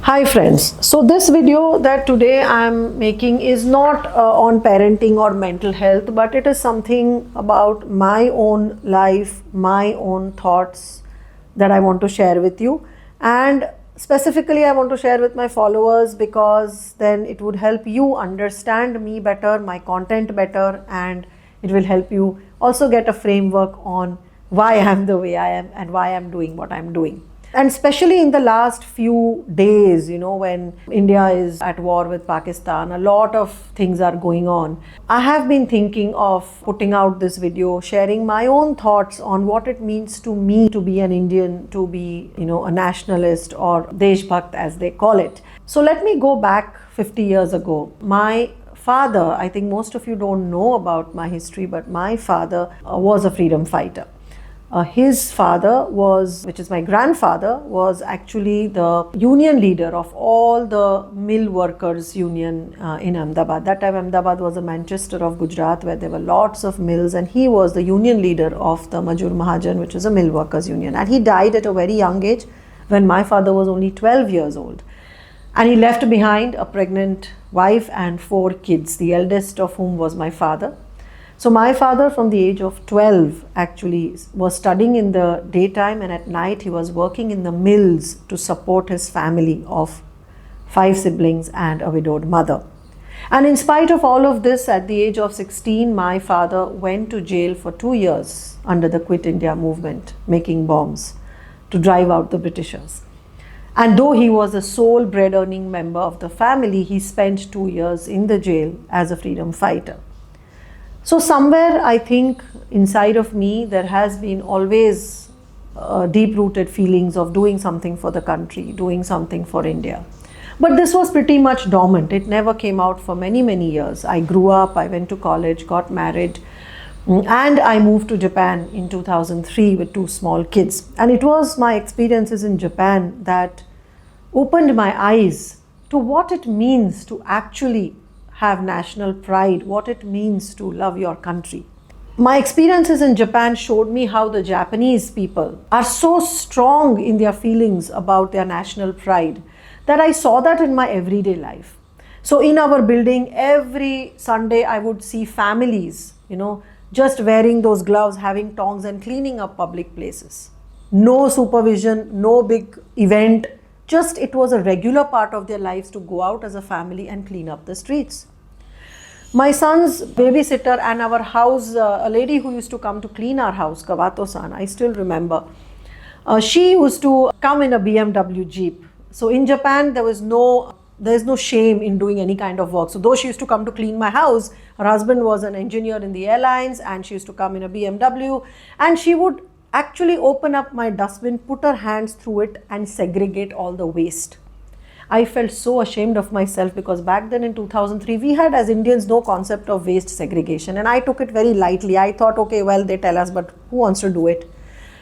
Hi friends, so this video that today I am making is not on parenting or mental health, but it is something about my own life, my own thoughts that I want to share with you. And specifically I want to share with my followers because then it would help you understand me better, my content better, and it will help you also get a framework on why I am the way I am and why I am doing what I am doing. And especially in the last few days, when India is at war with Pakistan, a lot of things are going on. I have been thinking of putting out this video, sharing my own thoughts on what it means to me to be an Indian, to be, a nationalist or Deshbhakt as they call it. So let me go back 50 years ago. My father, I think most of you don't know about my history, but my father was a freedom fighter. His father which is my grandfather, was actually the union leader of all the mill workers union in Ahmedabad. That time Ahmedabad was a Manchester of Gujarat where there were lots of mills, and he was the union leader of the Majur Mahajan, which is a mill workers union. And he died at a very young age when my father was only 12 years old. And he left behind a pregnant wife and 4 kids, the eldest of whom was my father. So my father from the age of 12 actually was studying in the daytime, and at night he was working in the mills to support his family of 5 siblings and a widowed mother. And in spite of all of this, at the age of 16, my father went to jail for 2 years under the Quit India movement, making bombs to drive out the Britishers. And though he was a sole bread earning member of the family, he spent 2 years in the jail as a freedom fighter. So somewhere I think inside of me there has been always deep-rooted feelings of doing something for the country, doing something for India. But this was pretty much dormant. It never came out for many, many years. I grew up, I went to college, got married, and I moved to Japan in 2003 with 2 small kids. And it was my experiences in Japan that opened my eyes to what it means to actually have national pride, what it means to love your country. My experiences in Japan showed me how the Japanese people are so strong in their feelings about their national pride that I saw that in my everyday life. So in our building, every Sunday I would see families, just wearing those gloves, having tongs and cleaning up public places. No supervision, no big event. Just it was a regular part of their lives to go out as a family and clean up the streets. My son's babysitter and our house, a lady who used to come to clean our house, Kawato-san, I still remember. She used to come in a BMW Jeep. So in Japan, there's no shame in doing any kind of work. So though she used to come to clean my house, her husband was an engineer in the airlines, and she used to come in a BMW, and she would actually open up my dustbin, put her hands through it and segregate all the waste. I felt so ashamed of myself because back then in 2003, we had as Indians no concept of waste segregation, and I took it very lightly. I thought, okay, well, they tell us, but who wants to do it?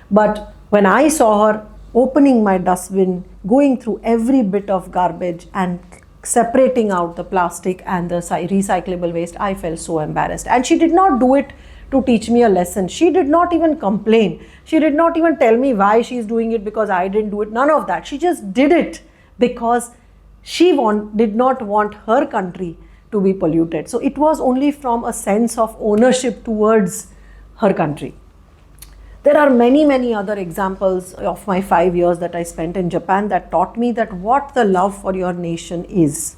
But when I saw her opening my dustbin, going through every bit of garbage and separating out the plastic and the recyclable waste, I felt so embarrassed. And she did not do it to teach me a lesson. She did not even complain. She did not even tell me why she's doing it because I didn't do it. None of that. She just did it because she did not want her country to be polluted. So it was only from a sense of ownership towards her country. There are many, many other examples of my 5 years that I spent in Japan that taught me that what the love for your nation is.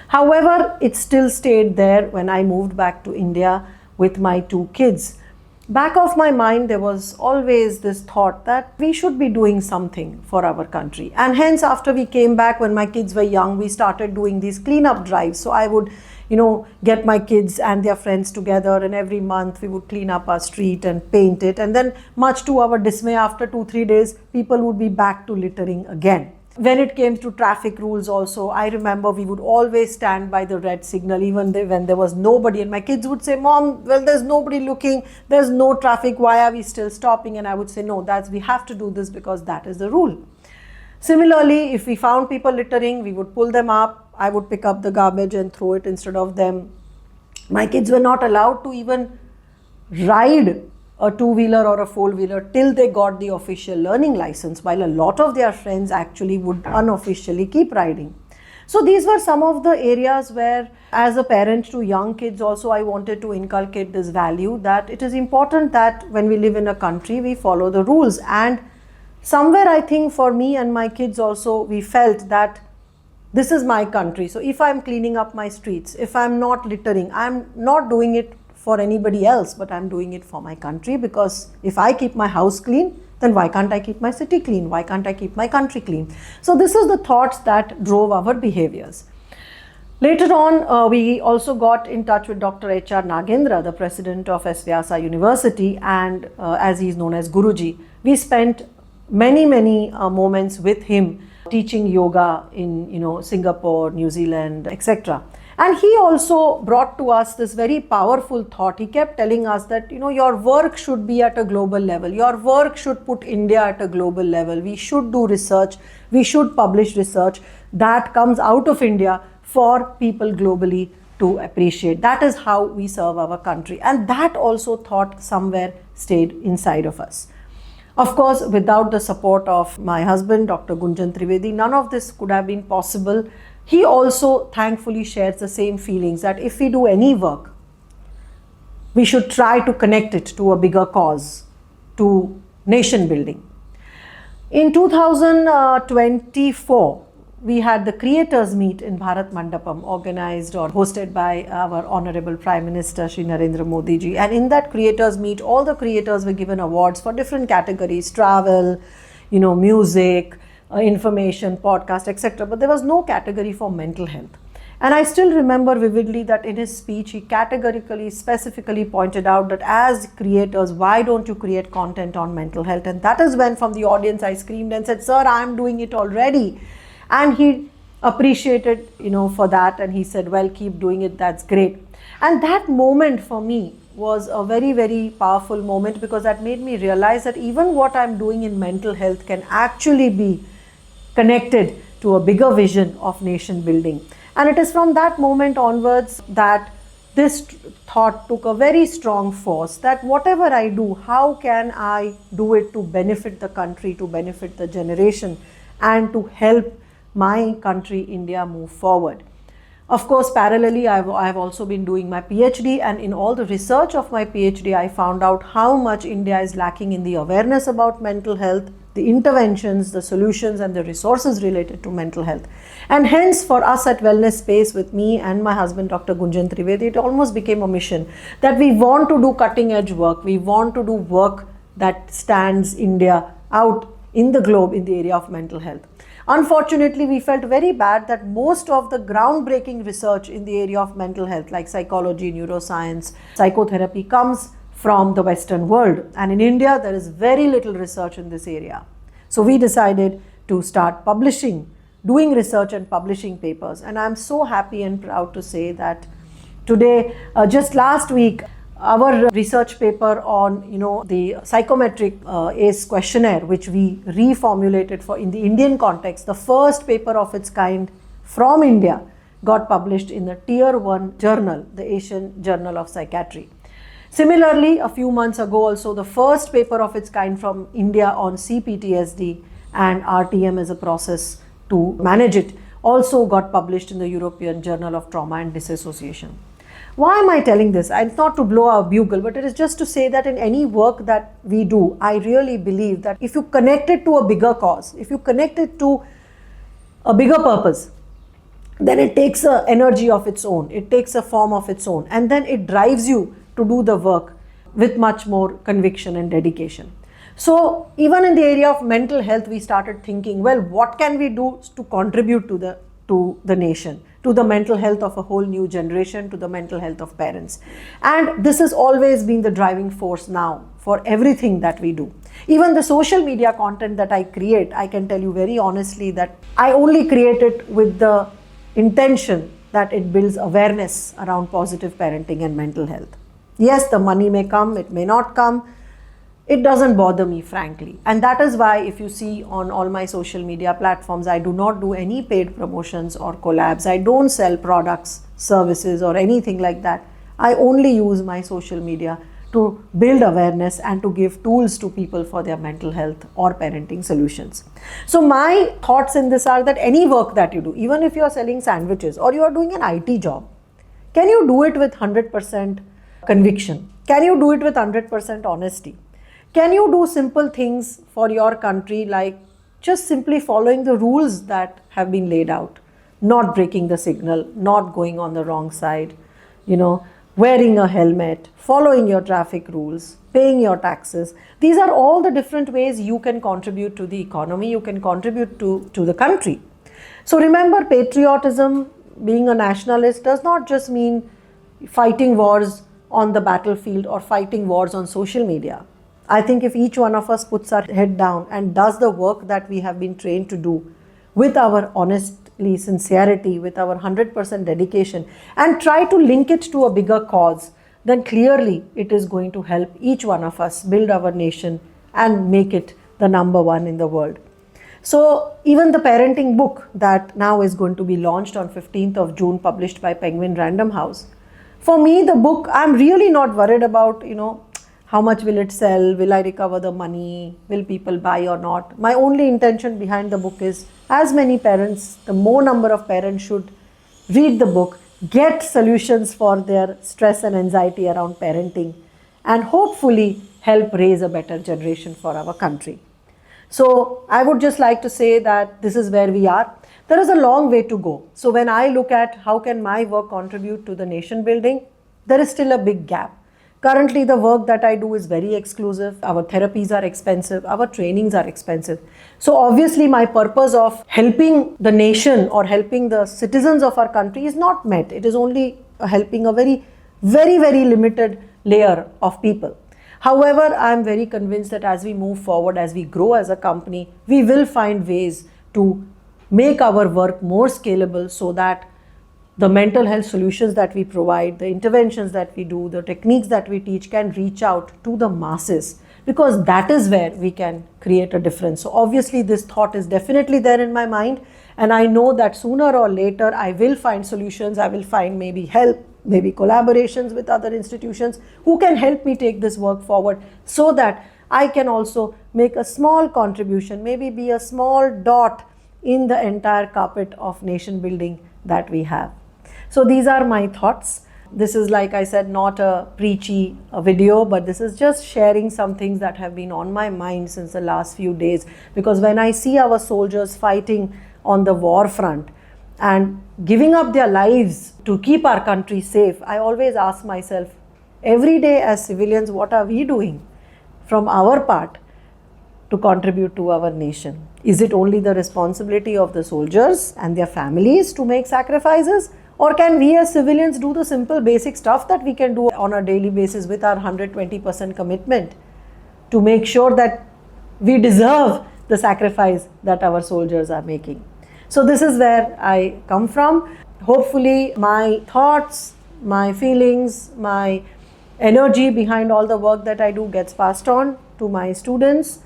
However, it still stayed there when I moved back to India with my 2 kids. Back of my mind, there was always this thought that we should be doing something for our country. And hence, after we came back, when my kids were young, we started doing these cleanup drives. So I would, get my kids and their friends together, and every month we would clean up our street and paint it. And then, much to our dismay, after 2-3 days, people would be back to littering again. When it came to traffic rules also, I remember we would always stand by the red signal even when there was nobody, and my kids would say, "Mom, well, there's nobody looking, there's no traffic, why are we still stopping?" And I would say, "No, we have to do this because that is the rule." Similarly, if we found people littering, we would pull them up. I would pick up the garbage and throw it instead of them. My kids were not allowed to even ride a two-wheeler or a four-wheeler till they got the official learning license, while a lot of their friends actually would unofficially keep riding. So these were some of the areas where, as a parent to young kids also, I wanted to inculcate this value that it is important that when we live in a country, we follow the rules. And somewhere I think for me and my kids also, we felt that this is my country. So if I'm cleaning up my streets, if I'm not littering, I'm not doing it for anybody else, but I'm doing it for my country, because if I keep my house clean, then why can't I keep my city clean? Why can't I keep my country clean? So this is the thoughts that drove our behaviors. Later on, we also got in touch with Dr. H.R. Nagendra, the president of S. Vyasa University, and as he is known as Guruji. We spent many moments with him teaching yoga in Singapore, New Zealand, etc. And he also brought to us this very powerful thought. He kept telling us that, your work should be at a global level. Your work should put India at a global level. We should do research. We should publish research that comes out of India for people globally to appreciate. That is how we serve our country. And that also thought somewhere stayed inside of us. Of course, without the support of my husband, Dr. Gunjan Trivedi, none of this could have been possible. He also thankfully shares the same feelings that if we do any work, we should try to connect it to a bigger cause, to nation building. In 2024, we had the creators meet in Bharat Mandapam, organized or hosted by our Honorable Prime Minister Shri Narendra Modi ji. And in that creators meet, all the creators were given awards for different categories: travel, music, information, podcast, etc. But there was no category for mental health. And I still remember vividly that in his speech, he categorically, specifically pointed out that as creators, why don't you create content on mental health? And that is when from the audience I screamed and said, "Sir, I am doing it already." And he appreciated, for that. And he said, "Well, keep doing it. That's great." And that moment for me was a very powerful moment, because that made me realize that even what I'm doing in mental health can actually be connected to a bigger vision of nation building. And it is from that moment onwards that this thought took a very strong force, that whatever I do, how can I do it to benefit the country, to benefit the generation, and to help my country, India, move forward. Of course, parallelly, I have also been doing my PhD, and in all the research of my PhD, I found out how much India is lacking in the awareness about mental health, the interventions, the solutions, and the resources related to mental health. And hence, for us at Wellness Space, with me and my husband, Dr. Gunjan Trivedi, it almost became a mission that we want to do cutting edge work. We want to do work that stands India out in the globe in the area of mental health. Unfortunately, we felt very bad that most of the groundbreaking research in the area of mental health, like psychology, neuroscience, psychotherapy, comes from the Western world. And in India, there is very little research in this area. So we decided to start publishing, doing research and publishing papers. And I'm so happy and proud to say that today, just last week, our research paper on the psychometric ACE questionnaire, which we reformulated for in the Indian context, the first paper of its kind from India, got published in the Tier 1 journal, the Asian Journal of Psychiatry. Similarly, a few months ago also, the first paper of its kind from India on CPTSD and RTM as a process to manage it also got published in the European Journal of Trauma and Disassociation. Why am I telling this? It's not to blow our bugle, but it is just to say that in any work that we do, I really believe that if you connect it to a bigger cause, if you connect it to a bigger purpose, then it takes an energy of its own, it takes a form of its own, and then it drives you to do the work with much more conviction and dedication. So even in the area of mental health, we started thinking, well, what can we do to contribute to the nation, to the mental health of a whole new generation, to the mental health of parents. And this has always been the driving force now for everything that we do. Even the social media content that I create, I can tell you very honestly that I only create it with the intention that it builds awareness around positive parenting and mental health. Yes, the money may come, it may not come. It doesn't bother me, frankly. And that is why if you see on all my social media platforms, I do not do any paid promotions or collabs. I don't sell products, services, or anything like that. I only use my social media to build awareness and to give tools to people for their mental health or parenting solutions. So my thoughts in this are that any work that you do, even if you are selling sandwiches or you are doing an IT job, can you do it with 100% conviction? Can you do it with 100% honesty? Can you do simple things for your country, like just simply following the rules that have been laid out, not breaking the signal, not going on the wrong side, wearing a helmet, following your traffic rules, paying your taxes? These are all the different ways you can contribute to the economy, you can contribute to the country. So remember, patriotism, being a nationalist, does not just mean fighting wars on the battlefield or fighting wars on social media. I think if each one of us puts our head down and does the work that we have been trained to do with our honestly sincerity, with our 100% dedication, and try to link it to a bigger cause, then clearly it is going to help each one of us build our nation and make it the number one in the world. So even the parenting book that now is going to be launched on 15th of June, published by Penguin Random House, for me, the book, I'm really not worried about, how much will it sell? Will I recover the money? Will people buy or not? My only intention behind the book is, as many parents, the more number of parents should read the book, get solutions for their stress and anxiety around parenting, and hopefully help raise a better generation for our country. So I would just like to say that this is where we are. There is a long way to go. So when I look at how can my work contribute to the nation building, there is still a big gap. Currently, the work that I do is very exclusive. Our therapies are expensive. Our trainings are expensive. So obviously, my purpose of helping the nation or helping the citizens of our country is not met. It is only helping a very, very, very limited layer of people. However, I am very convinced that as we move forward, as we grow as a company, we will find ways to make our work more scalable so that the mental health solutions that we provide, the interventions that we do, the techniques that we teach can reach out to the masses, because that is where we can create a difference. So obviously this thought is definitely there in my mind, and I know that sooner or later I will find solutions. I will find maybe help, maybe collaborations with other institutions who can help me take this work forward, so that I can also make a small contribution, maybe be a small dot in the entire carpet of nation building that we have. So these are my thoughts. This is, like I said, not a preachy video, but this is just sharing some things that have been on my mind since the last few days. Because when I see our soldiers fighting on the war front and giving up their lives to keep our country safe, I always ask myself, every day as civilians, what are we doing from our part to contribute to our nation? Is it only the responsibility of the soldiers and their families to make sacrifices? Or can we as civilians do the simple basic stuff that we can do on a daily basis with our 120% commitment to make sure that we deserve the sacrifice that our soldiers are making? So this is where I come from. Hopefully my thoughts, my feelings, my energy behind all the work that I do gets passed on to my students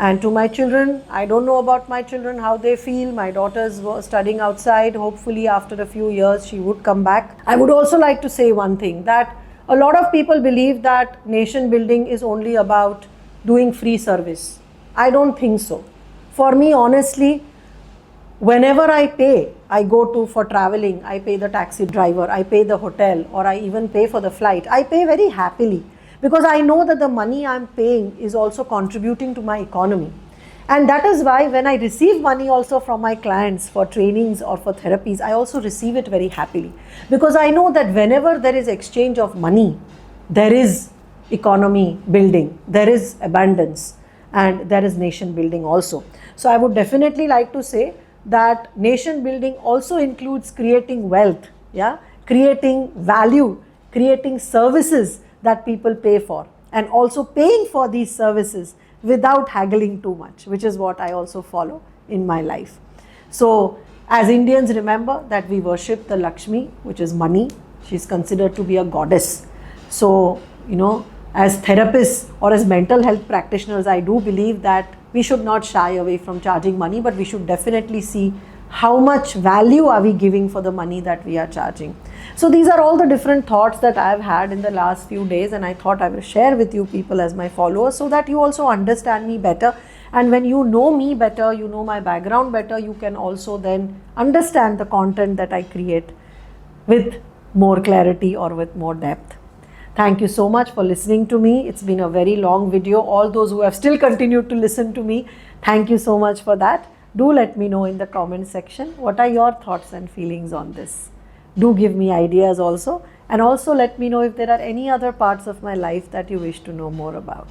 and to my children. I don't know about my children, how they feel. My daughter's studying outside. Hopefully after a few years she would come back. I would also like to say one thing, that a lot of people believe that nation building is only about doing free service. I don't think so. For me, honestly, whenever I pay, I go for traveling, I pay the taxi driver, I pay the hotel, or I even pay for the flight. I pay very happily, because I know that the money I'm paying is also contributing to my economy. And that is why when I receive money also from my clients for trainings or for therapies, I also receive it very happily, because I know that whenever there is exchange of money, there is economy building, there is abundance, and there is nation building also. So I would definitely like to say that nation building also includes creating wealth, creating value, creating services that people pay for, and also paying for these services without haggling too much, which is what I also follow in my life. So as Indians, remember that we worship the Lakshmi, which is money. She's considered to be a goddess. So, as therapists or as mental health practitioners, I do believe that we should not shy away from charging money, but we should definitely see how much value are we giving for the money that we are charging. So these are all the different thoughts that I've had in the last few days, and I thought I will share with you people as my followers so that you also understand me better. And when you know me better, you know my background better, you can also then understand the content that I create with more clarity or with more depth. Thank you so much for listening to me. It's been a very long video. All those who have still continued to listen to me, thank you so much for that. Do let me know in the comment section what are your thoughts and feelings on this. Do give me ideas also, and also let me know if there are any other parts of my life that you wish to know more about.